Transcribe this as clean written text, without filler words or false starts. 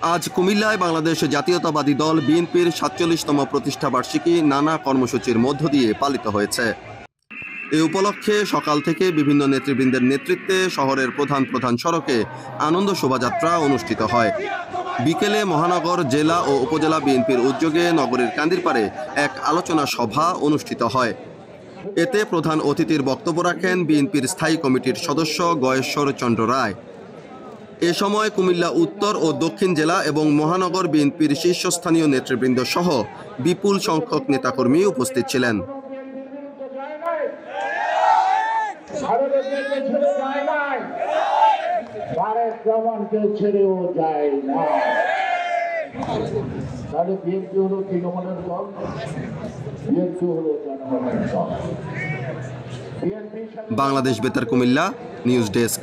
আজ কুমিল্লায় বাংলাদেশ জাতীয়তাবাদী দল বিএনপির ৪৭তম প্রতিষ্ঠাবার্ষিকী নানা কর্মসূচির মধ্য দিয়ে পালিত হয়েছে। এ উপলক্ষে সকাল থেকে বিভিন্ন নেতৃবৃন্দের নেতৃত্বে শহরের প্রধান প্রধান সড়কে আনন্দ শোভাযাত্রা অনুষ্ঠিত হয়। বিকেলে মহানগর জেলা ও উপজেলা বিএনপির উদ্যোগে নগরীর কান্দিরপাড়ে এক আলোচনা সভা অনুষ্ঠিত হয়। এতে প্রধান অতিথির বক্তব্য রাখেন বিএনপির স্থায়ী কমিটির সদস্য গয়েশ্বর চন্দ্র রায়। এ সময় কুমিল্লা উত্তর ও দক্ষিণ জেলা এবং মহানগর বিএনপির শীর্ষস্থানীয় নেতৃবৃন্দ সহ বিপুল সংখ্যক নেতাকর্মী উপস্থিত ছিলেন। বাংলাদেশ বেতার কুমিল্লা নিউজ ডেস্ক।